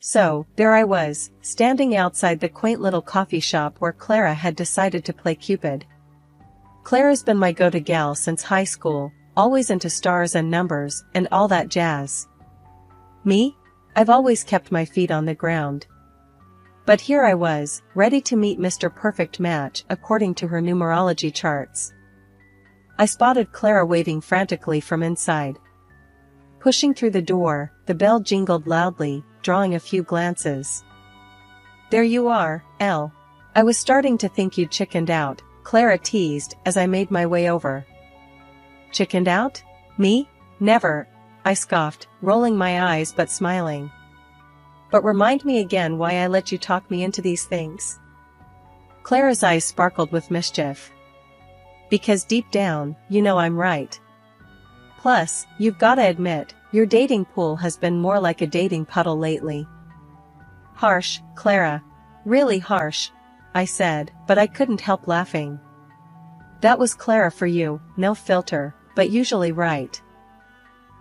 So, there I was, standing outside the quaint little coffee shop where Clara had decided to play Cupid. Clara's been my go-to gal since high school, always into stars and numbers, and all that jazz. Me? I've always kept my feet on the ground. But here I was, ready to meet Mr. Perfect Match according to her numerology charts. I spotted Clara waving frantically from inside. Pushing through the door, the bell jingled loudly, drawing a few glances. "There you are, Elle. I was starting to think you'd chickened out," Clara teased as I made my way over. "Chickened out? Me? Never," I scoffed, rolling my eyes but smiling. "But remind me again why I let you talk me into these things." Clara's eyes sparkled with mischief. "Because deep down, you know I'm right. Plus, you've gotta admit, your dating pool has been more like a dating puddle lately." "Harsh, Clara. Really harsh," I said, but I couldn't help laughing. That was Clara for you, no filter, but usually right.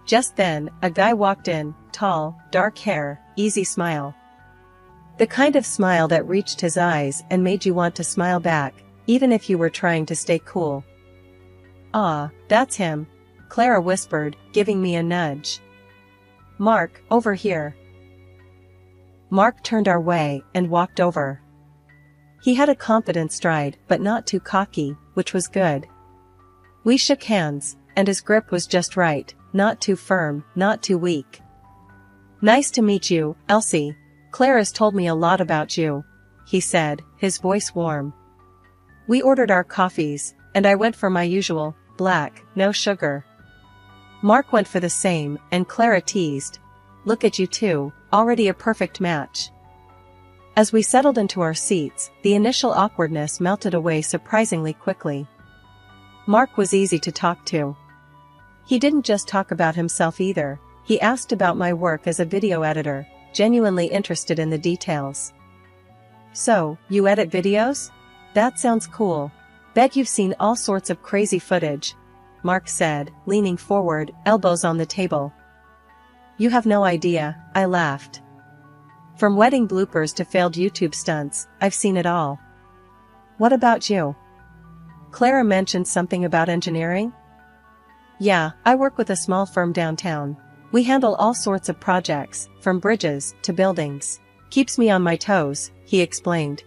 Just then, a guy walked in, tall, dark hair, easy smile. The kind of smile that reached his eyes and made you want to smile back, even if you were trying to stay cool. "Ah, that's him," Clara whispered, giving me a nudge. "Mark, over here." Mark turned our way and walked over. He had a confident stride but not too cocky, which was good. We shook hands, and his grip was just right, not too firm, not too weak. "Nice to meet you, Elsie. Clara's told me a lot about you," he said, his voice warm. We ordered our coffees, and I went for my usual, black, no sugar. Mark went for the same, and Clara teased, "Look at you two, already a perfect match." As we settled into our seats, the initial awkwardness melted away surprisingly quickly. Mark was easy to talk to. He didn't just talk about himself either, he asked about my work as a video editor, genuinely interested in the details. "So, you edit videos? That sounds cool. Bet you've seen all sorts of crazy footage," Mark said, leaning forward, elbows on the table. "You have no idea," I laughed. "From wedding bloopers to failed YouTube stunts, I've seen it all." "What about you?" Clara mentioned something about engineering. "Yeah, I work with a small firm downtown. We handle all sorts of projects, from bridges to buildings. Keeps me on my toes," he explained.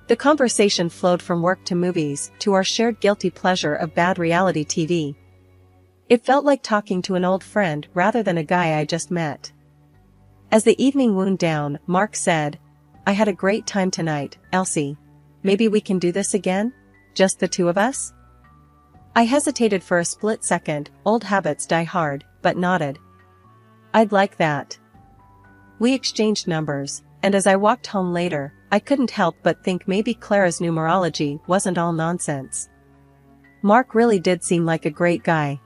The conversation flowed from work to movies to our shared guilty pleasure of bad reality TV. It felt like talking to an old friend rather than a guy I just met. As the evening wound down, Mark said, "I had a great time tonight, Elsie. Maybe we can do this again? Just the two of us?" I hesitated for a split second, old habits die hard, but nodded. "I'd like that." We exchanged numbers, and as I walked home later, I couldn't help but think maybe Clara's numerology wasn't all nonsense. Mark really did seem like a great guy.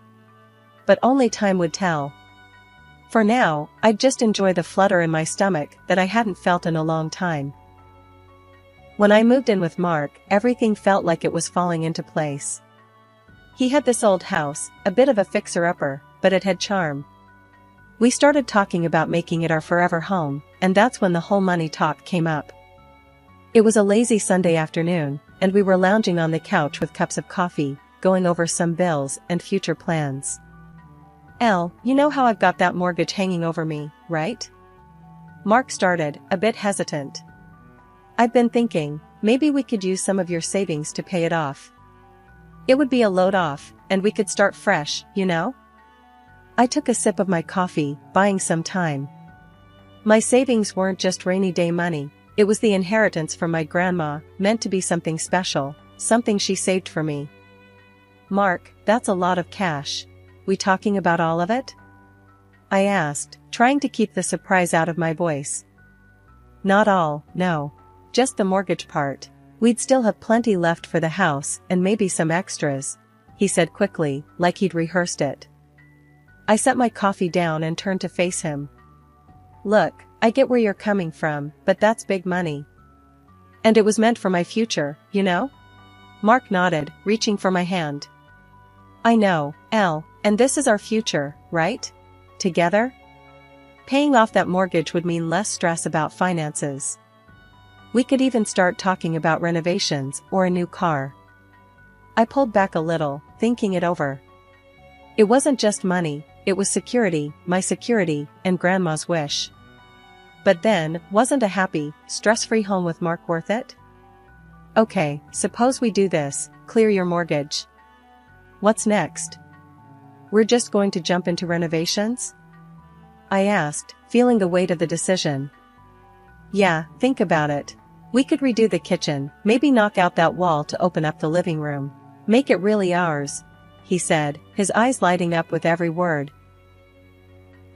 But only time would tell. For now, I'd just enjoy the flutter in my stomach that I hadn't felt in a long time. When I moved in with Mark, everything felt like it was falling into place. He had this old house, a bit of a fixer-upper, but it had charm. We started talking about making it our forever home, and that's when the whole money talk came up. It was a lazy Sunday afternoon, and we were lounging on the couch with cups of coffee, going over some bills and future plans. "Elle, you know how I've got that mortgage hanging over me, right?" Mark started, a bit hesitant. "I've been thinking, maybe we could use some of your savings to pay it off. It would be a load off, and we could start fresh, you know?" I took a sip of my coffee, buying some time. My savings weren't just rainy day money, it was the inheritance from my grandma, meant to be something special, something she saved for me. "Mark, that's a lot of cash. We talking about all of it?" I asked, trying to keep the surprise out of my voice. "Not all, no. Just the mortgage part. We'd still have plenty left for the house and maybe some extras," he said quickly, like he'd rehearsed it. I set my coffee down and turned to face him. "Look, I get where you're coming from, but that's big money. And it was meant for my future, you know?" Mark nodded, reaching for my hand. "I know, Elle, and this is our future, right? Together?" Paying off that mortgage would mean less stress about finances. We could even start talking about renovations or a new car. I pulled back a little, thinking it over. It wasn't just money, it was security, my security, and Grandma's wish. But then, wasn't a happy, stress-free home with Mark worth it? Okay, suppose we do this, clear your mortgage. What's next? We're just going to jump into renovations? I asked, feeling the weight of the decision. Yeah, think about it. We could redo the kitchen, maybe knock out that wall to open up the living room. Make it really ours, he said, his eyes lighting up with every word.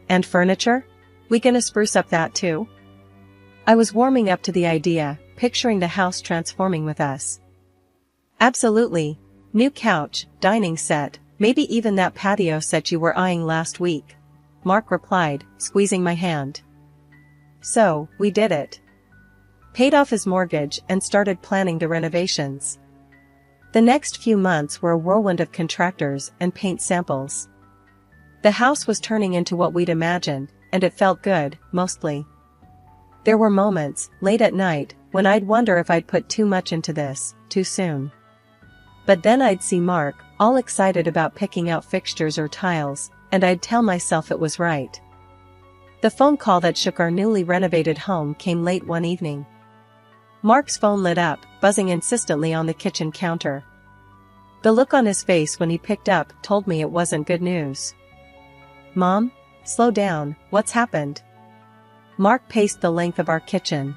And furniture? We gonna spruce up that too? I was warming up to the idea, picturing the house transforming with us. Absolutely. New couch, dining set, maybe even that patio set you were eyeing last week, Mark replied, squeezing my hand. So, we did it. Paid off his mortgage and started planning the renovations. The next few months were a whirlwind of contractors and paint samples. The house was turning into what we'd imagined, and it felt good, mostly. There were moments, late at night, when I'd wonder if I'd put too much into this, too soon. But then I'd see Mark, all excited about picking out fixtures or tiles, and I'd tell myself it was right. The phone call that shook our newly renovated home came late one evening. Mark's phone lit up, buzzing insistently on the kitchen counter. The look on his face when he picked up told me it wasn't good news. Mom? Slow down, what's happened? Mark paced the length of our kitchen.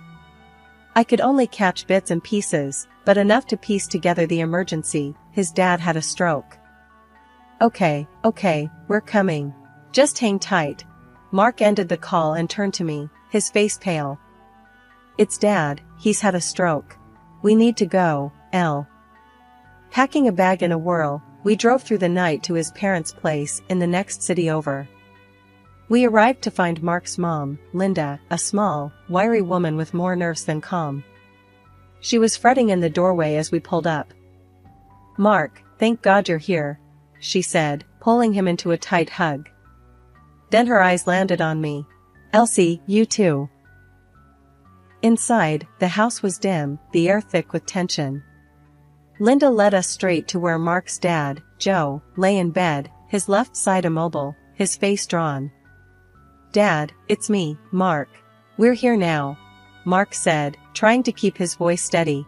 I could only catch bits and pieces, but enough to piece together the emergency. His dad had a stroke. Okay, we're coming. Just hang tight. Mark ended the call and turned to me, his face pale. It's Dad, he's had a stroke. We need to go, Elle. Packing a bag in a whirl, we drove through the night to his parents' place in the next city over. We arrived to find Mark's mom, Linda, a small, wiry woman with more nerves than calm. She was fretting in the doorway as we pulled up. Mark, thank God you're here, she said, pulling him into a tight hug. Then her eyes landed on me. Elsie, you too. Inside, the house was dim, the air thick with tension. Linda led us straight to where Mark's dad, Joe, lay in bed, his left side immobile, his face drawn. Dad, it's me, Mark. We're here now, Mark said, trying to keep his voice steady.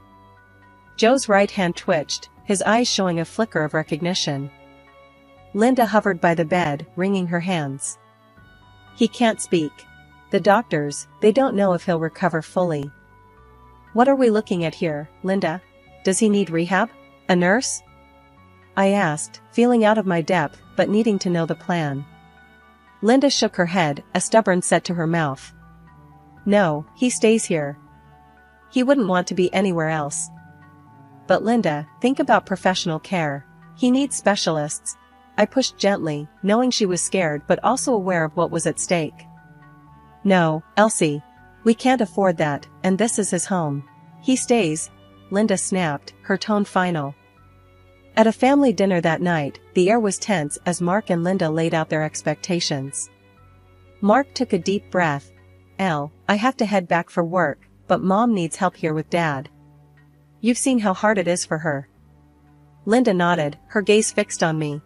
Joe's right hand twitched, his eyes showing a flicker of recognition. Linda hovered by the bed, wringing her hands. He can't speak. The doctors, they don't know if he'll recover fully. What are we looking at here, Linda? Does he need rehab? A nurse? I asked, feeling out of my depth, but needing to know the plan. Linda shook her head, a stubborn set to her mouth. No, he stays here. He wouldn't want to be anywhere else. But Linda, think about professional care. He needs specialists. I pushed gently, knowing she was scared but also aware of what was at stake. No, Elsie. We can't afford that, and this is his home. He stays, Linda snapped, her tone final. At a family dinner that night, the air was tense as Mark and Linda laid out their expectations. Mark took a deep breath. Elle, I have to head back for work, but Mom needs help here with Dad. You've seen how hard it is for her. Linda nodded, her gaze fixed on me.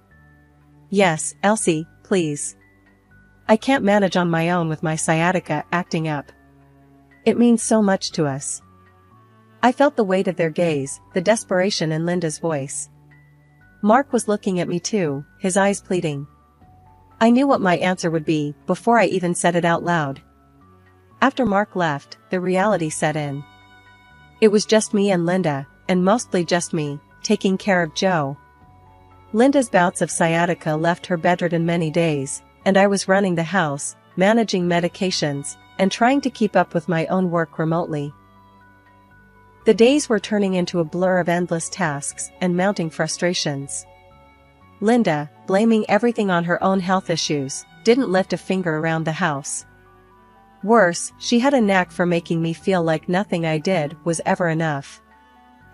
Yes, Elsie, please. I can't manage on my own with my sciatica acting up. It means so much to us. I felt the weight of their gaze, the desperation in Linda's voice. Mark was looking at me too, his eyes pleading. I knew what my answer would be before I even said it out loud. After Mark left, the reality set in. It was just me and Linda, and mostly just me, taking care of Joe. Linda's bouts of sciatica left her bedridden many days, and I was running the house, managing medications, and trying to keep up with my own work remotely. The days were turning into a blur of endless tasks and mounting frustrations. Linda, blaming everything on her own health issues, didn't lift a finger around the house. Worse, she had a knack for making me feel like nothing I did was ever enough.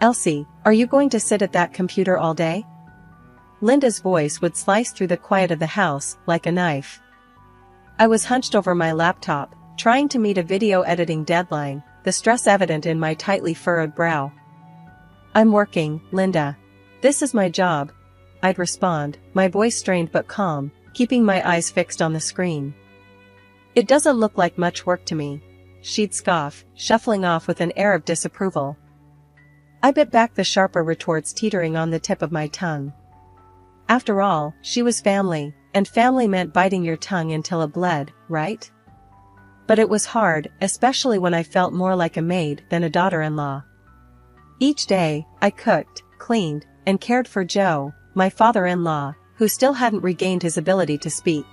Elsie, are you going to sit at that computer all day? Linda's voice would slice through the quiet of the house like a knife. I was hunched over my laptop, trying to meet a video editing deadline, the stress evident in my tightly furrowed brow. "I'm working, Linda. This is my job," I'd respond, my voice strained but calm, keeping my eyes fixed on the screen. "It doesn't look like much work to me," she'd scoff, shuffling off with an air of disapproval. I bit back the sharper retorts teetering on the tip of my tongue. After all, she was family, and family meant biting your tongue until it bled, right? But it was hard, especially when I felt more like a maid than a daughter-in-law. Each day, I cooked, cleaned, and cared for Joe, my father-in-law, who still hadn't regained his ability to speak.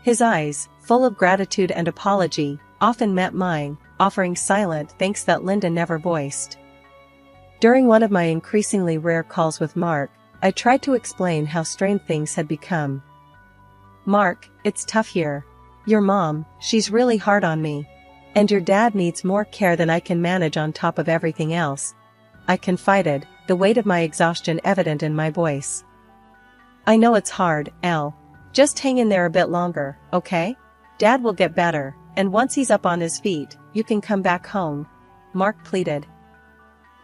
His eyes, full of gratitude and apology, often met mine, offering silent thanks that Linda never voiced. During one of my increasingly rare calls with Mark, I tried to explain how strained things had become. "Mark, it's tough here. Your mom, she's really hard on me. And your dad needs more care than I can manage on top of everything else," I confided, the weight of my exhaustion evident in my voice. "I know it's hard, Elle. Just hang in there a bit longer, okay? Dad will get better, and once he's up on his feet, you can come back home," Mark pleaded.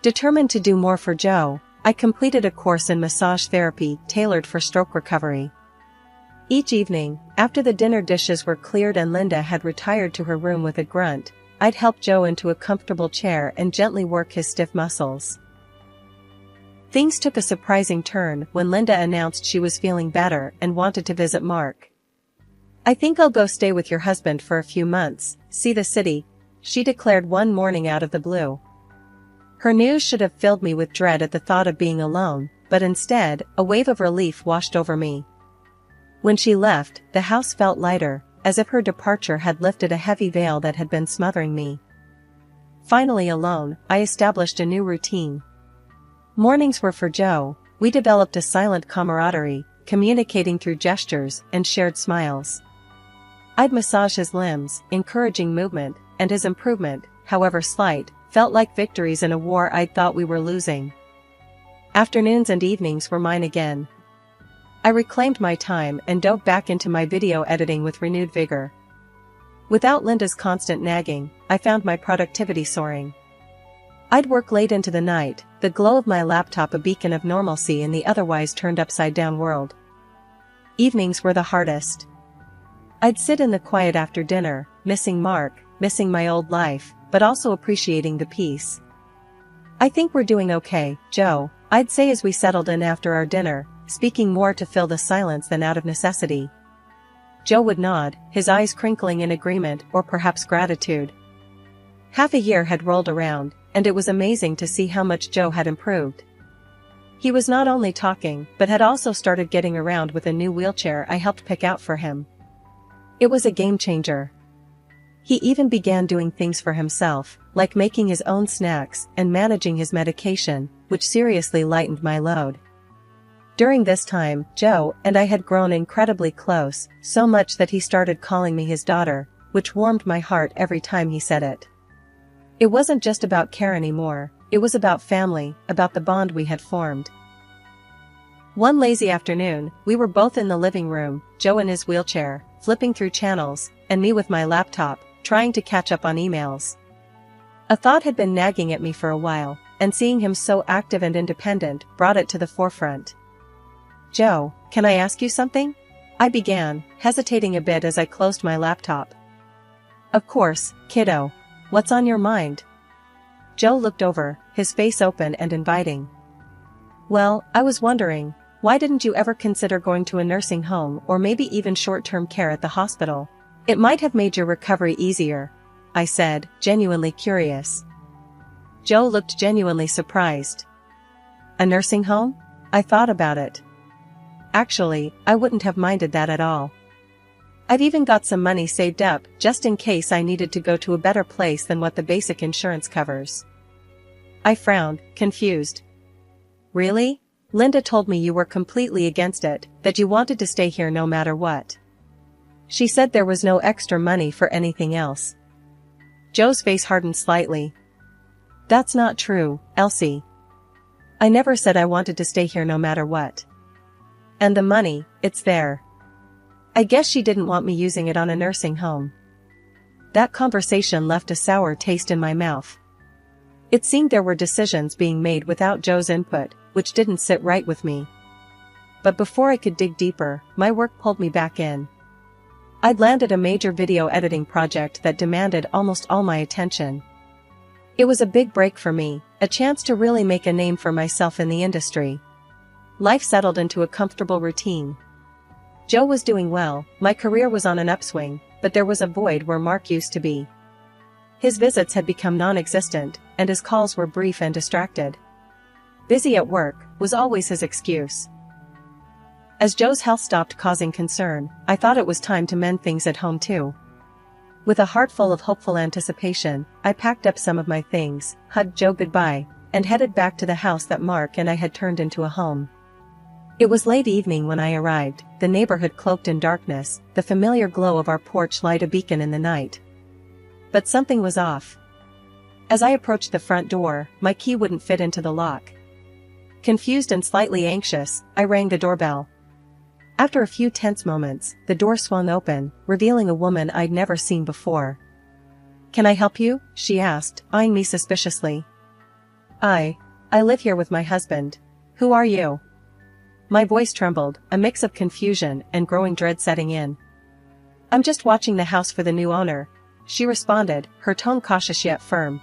Determined to do more for Joe, I completed a course in massage therapy tailored for stroke recovery. Each evening, after the dinner dishes were cleared and Linda had retired to her room with a grunt, I'd help Joe into a comfortable chair and gently work his stiff muscles. Things took a surprising turn when Linda announced she was feeling better and wanted to visit Mark. "I think I'll go stay with your husband for a few months, see the city," she declared one morning out of the blue. Her news should have filled me with dread at the thought of being alone, but instead, a wave of relief washed over me. When she left, the house felt lighter, as if her departure had lifted a heavy veil that had been smothering me. Finally alone, I established a new routine. Mornings were for Joe. We developed a silent camaraderie, communicating through gestures and shared smiles. I'd massage his limbs, encouraging movement, and his improvement, however slight, felt like victories in a war I'd thought we were losing. Afternoons and evenings were mine again. I reclaimed my time and dove back into my video editing with renewed vigor. Without Linda's constant nagging, I found my productivity soaring. I'd work late into the night, the glow of my laptop a beacon of normalcy in the otherwise turned upside-down world. Evenings were the hardest. I'd sit in the quiet after dinner, missing Mark, missing my old life, but also appreciating the peace. "I think we're doing okay, Joe," I'd say as we settled in after our dinner, speaking more to fill the silence than out of necessity. Joe would nod, his eyes crinkling in agreement or perhaps gratitude. Half a year had rolled around, and it was amazing to see how much Joe had improved. He was not only talking, but had also started getting around with a new wheelchair I helped pick out for him. It was a game changer. He even began doing things for himself, like making his own snacks and managing his medication, which seriously lightened my load. During this time, Joe and I had grown incredibly close, so much that he started calling me his daughter, which warmed my heart every time he said it. It wasn't just about care anymore, it was about family, about the bond we had formed. One lazy afternoon, we were both in the living room, Joe in his wheelchair, flipping through channels, and me with my laptop, trying to catch up on emails. A thought had been nagging at me for a while, and seeing him so active and independent brought it to the forefront. "Joe, can I ask you something?" I began, hesitating a bit as I closed my laptop. "Of course, kiddo. What's on your mind?" Joe looked over, his face open and inviting. "Well, I was wondering, why didn't you ever consider going to a nursing home or maybe even short-term care at the hospital? It might have made your recovery easier," I said, genuinely curious. Joe looked genuinely surprised. "A nursing home?" I thought about it. Actually, I wouldn't have minded that at all. I've even got some money saved up just in case I needed to go to a better place than what the basic insurance covers. I frowned, confused. "Really? Linda told me you were completely against it, that you wanted to stay here no matter what. She said there was no extra money for anything else." Joe's face hardened slightly. "That's not true, Elsie. I never said I wanted to stay here no matter what. And the money, it's there. I guess she didn't want me using it on a nursing home. That conversation left a sour taste in my mouth. It seemed there were decisions being made without Joe's input, which didn't sit right with me. But before I could dig deeper, my work pulled me back in. I'd landed a major video editing project that demanded almost all my attention. It was a big break for me, a chance to really make a name for myself in the industry. Life settled into a comfortable routine. Joe was doing well, my career was on an upswing, but there was a void where Mark used to be. His visits had become non-existent, and his calls were brief and distracted. Busy at work was always his excuse. As Joe's health stopped causing concern, I thought it was time to mend things at home too. With a heart full of hopeful anticipation, I packed up some of my things, hugged Joe goodbye, and headed back to the house that Mark and I had turned into a home. It was late evening when I arrived, the neighborhood cloaked in darkness, the familiar glow of our porch light a beacon in the night. But something was off. As I approached the front door, my key wouldn't fit into the lock. Confused and slightly anxious, I rang the doorbell. After a few tense moments, the door swung open, revealing a woman I'd never seen before. "Can I help you?" she asked, eyeing me suspiciously. I live here with my husband. Who are you?" My voice trembled, a mix of confusion and growing dread setting in. "I'm just watching the house for the new owner," she responded, her tone cautious yet firm.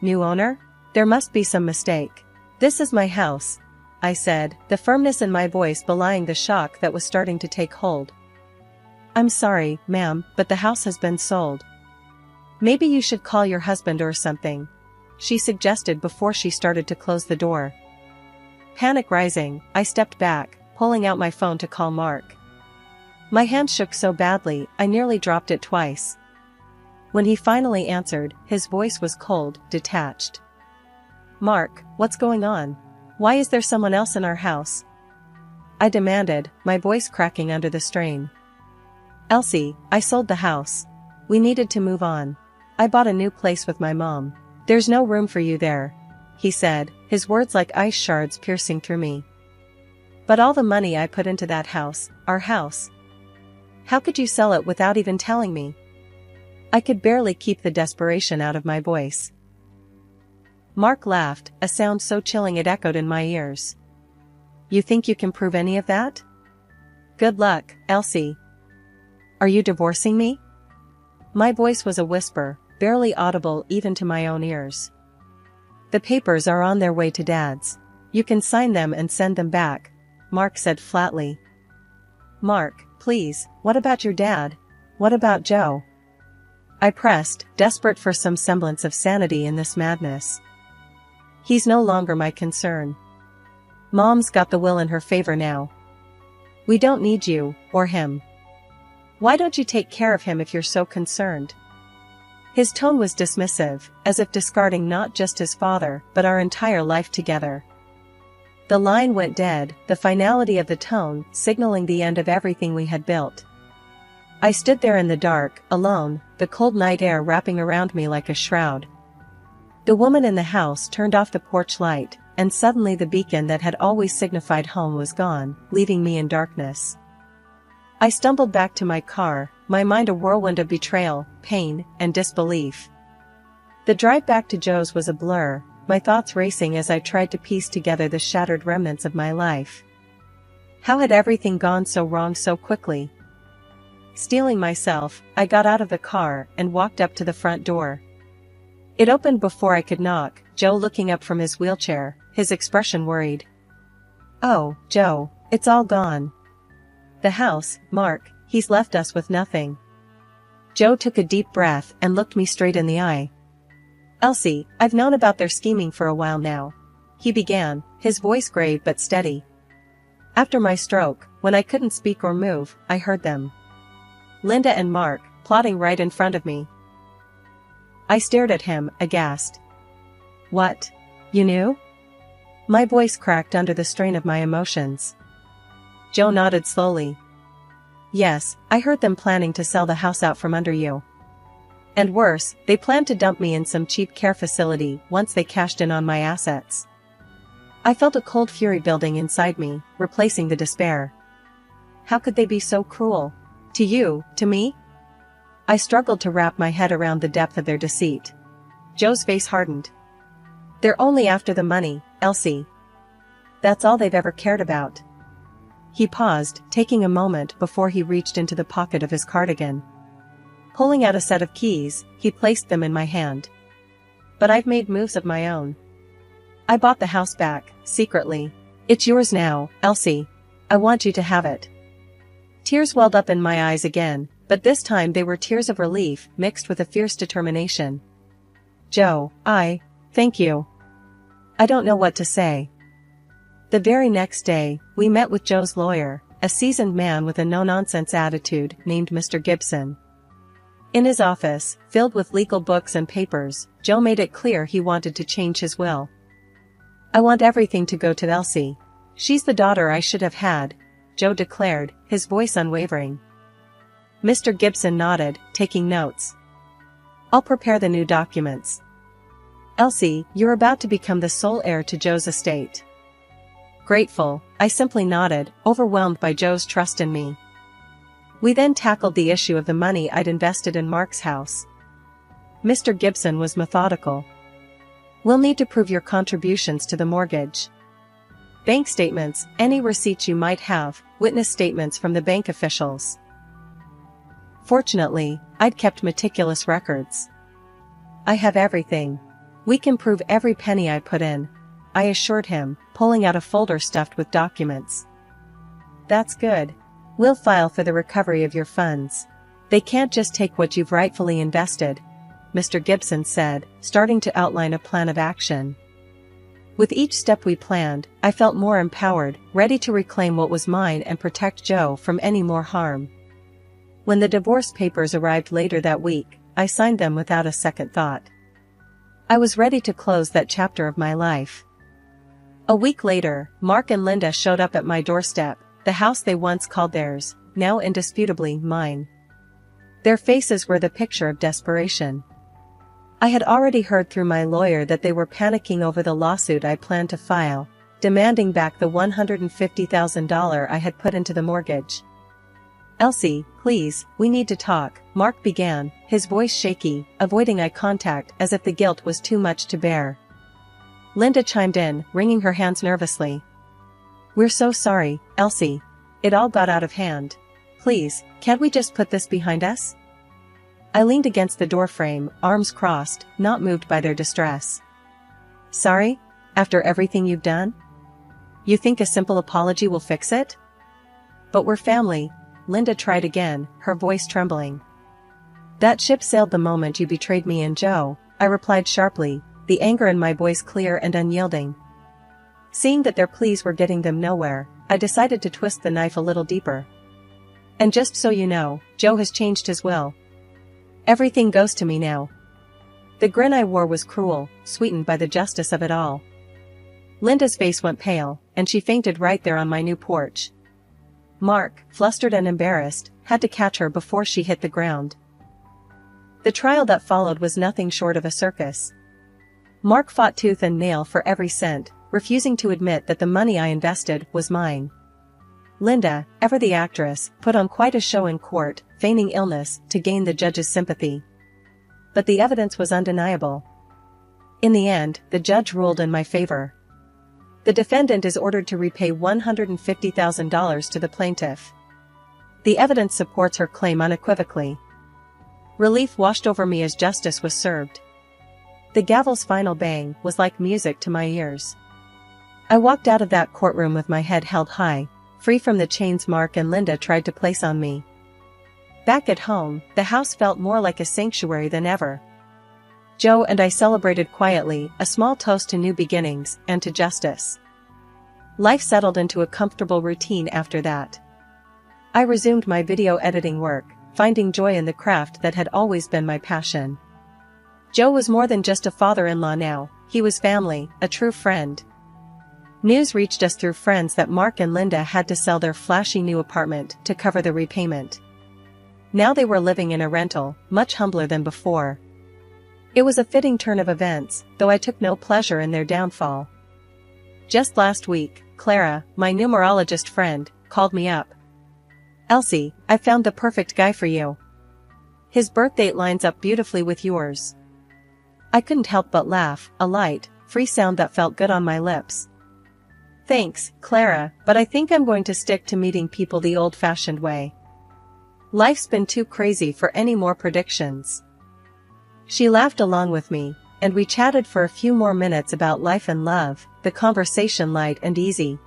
"New owner? There must be some mistake. This is my house," I said, the firmness in my voice belying the shock that was starting to take hold. "I'm sorry, ma'am, but the house has been sold." "Maybe you should call your husband or something," she suggested before she started to close the door. Panic rising, I stepped back, pulling out my phone to call Mark. My hand shook so badly, I nearly dropped it twice. When he finally answered, his voice was cold, detached. "Mark, what's going on? Why is there someone else in our house?" I demanded, my voice cracking under the strain. "Elsie, I sold the house. We needed to move on. I bought a new place with my mom. There's no room for you there," he said, his words like ice shards piercing through me. "But all the money I put into that house, our house. How could you sell it without even telling me?" I could barely keep the desperation out of my voice. Mark laughed, a sound so chilling it echoed in my ears. "You think you can prove any of that? Good luck, Elsie. Are you divorcing me?" My voice was a whisper, barely audible even to my own ears. "The papers are on their way to Dad's. You can sign them and send them back," Mark said flatly. "Mark, please, what about your dad? What about Joe?" I pressed, desperate for some semblance of sanity in this madness. "He's no longer my concern. Mom's got the will in her favor now. We don't need you, or him. Why don't you take care of him if you're so concerned?" His tone was dismissive, as if discarding not just his father, but our entire life together. The line went dead, the finality of the tone signaling the end of everything we had built. I stood there in the dark, alone, the cold night air wrapping around me like a shroud. The woman in the house turned off the porch light, and suddenly the beacon that had always signified home was gone, leaving me in darkness. I stumbled back to my car, my mind a whirlwind of betrayal, pain, and disbelief. The drive back to Joe's was a blur, my thoughts racing as I tried to piece together the shattered remnants of my life. How had everything gone so wrong so quickly? Steeling myself, I got out of the car and walked up to the front door. It opened before I could knock, Joe looking up from his wheelchair, his expression worried. "Oh, Joe, it's all gone. The house, Mark, he's left us with nothing." Joe took a deep breath and looked me straight in the eye. "Elsie, I've known about their scheming for a while now," he began, his voice grave but steady. "After my stroke, when I couldn't speak or move, I heard them. Linda and Mark, plotting right in front of me." I stared at him, aghast. "What? You knew?" My voice cracked under the strain of my emotions. Joe nodded slowly. "Yes, I heard them planning to sell the house out from under you. And worse, they planned to dump me in some cheap care facility once they cashed in on my assets." I felt a cold fury building inside me, replacing the despair. How could they be so cruel? To you, to me? I struggled to wrap my head around the depth of their deceit. Joe's face hardened. They're only after the money, Elsie. That's all they've ever cared about. He paused, taking a moment before he reached into the pocket of his cardigan. Pulling out a set of keys, he placed them in my hand. But I've made moves of my own. I bought the house back, secretly. It's yours now, Elsie. I want you to have it. Tears welled up in my eyes again, but this time they were tears of relief mixed with a fierce determination. Joe, thank you. I don't know what to say. The very next day, we met with Joe's lawyer, a seasoned man with a no-nonsense attitude named Mr. Gibson. In his office, filled with legal books and papers, Joe made it clear he wanted to change his will. I want everything to go to Elsie. She's the daughter I should have had, Joe declared, his voice unwavering. Mr. Gibson nodded, taking notes. I'll prepare the new documents. Elsie, you're about to become the sole heir to Joe's estate. Grateful, I simply nodded, overwhelmed by Joe's trust in me. We then tackled the issue of the money I'd invested in Mark's house. Mr. Gibson was methodical. We'll need to prove your contributions to the mortgage. Bank statements, any receipts you might have, witness statements from the bank officials. Fortunately, I'd kept meticulous records. I have everything. We can prove every penny I put in, I assured him, pulling out a folder stuffed with documents. That's good. We'll file for the recovery of your funds. They can't just take what you've rightfully invested, Mr. Gibson said, starting to outline a plan of action. With each step we planned, I felt more empowered, ready to reclaim what was mine and protect Joe from any more harm. When the divorce papers arrived later that week, I signed them without a second thought. I was ready to close that chapter of my life. A week later, Mark and Linda showed up at my doorstep, the house they once called theirs, now indisputably mine. Their faces were the picture of desperation. I had already heard through my lawyer that they were panicking over the lawsuit I planned to file, demanding back the $150,000 I had put into the mortgage. Elsie, please, we need to talk, Mark began, his voice shaky, avoiding eye contact as if the guilt was too much to bear. Linda chimed in, wringing her hands nervously. We're so sorry, Elsie. It all got out of hand. Please, can't we just put this behind us? I leaned against the doorframe, arms crossed, not moved by their distress. Sorry? After everything you've done? You think a simple apology will fix it? But we're family, Linda tried again, her voice trembling. That ship sailed the moment you betrayed me and Joe, I replied sharply, the anger in my voice clear and unyielding. Seeing that their pleas were getting them nowhere, I decided to twist the knife a little deeper. And just so you know, Joe has changed his will. Everything goes to me now. The grin I wore was cruel, sweetened by the justice of it all. Linda's face went pale, and she fainted right there on my new porch. Mark, flustered and embarrassed, had to catch her before she hit the ground. The trial that followed was nothing short of a circus. Mark fought tooth and nail for every cent, refusing to admit that the money I invested was mine. Linda, ever the actress, put on quite a show in court, feigning illness to gain the judge's sympathy. But the evidence was undeniable. In the end, the judge ruled in my favor. The defendant is ordered to repay $150,000 to the plaintiff. The evidence supports her claim unequivocally. Relief washed over me as justice was served. The gavel's final bang was like music to my ears. I walked out of that courtroom with my head held high, free from the chains Mark and Linda tried to place on me. Back at home, the house felt more like a sanctuary than ever. Joe and I celebrated quietly, a small toast to new beginnings and to justice. Life settled into a comfortable routine after that. I resumed my video editing work, finding joy in the craft that had always been my passion. Joe was more than just a father-in-law now, he was family, a true friend. News reached us through friends that Mark and Linda had to sell their flashy new apartment to cover the repayment. Now they were living in a rental, much humbler than before. It was a fitting turn of events, though I took no pleasure in their downfall. Just last week, Clara, my numerologist friend, called me up. Elsie, I found the perfect guy for you. His birth date lines up beautifully with yours. I couldn't help but laugh, a light, free sound that felt good on my lips. Thanks, Clara, but I think I'm going to stick to meeting people the old-fashioned way. Life's been too crazy for any more predictions. She laughed along with me, and we chatted for a few more minutes about life and love, the conversation light and easy,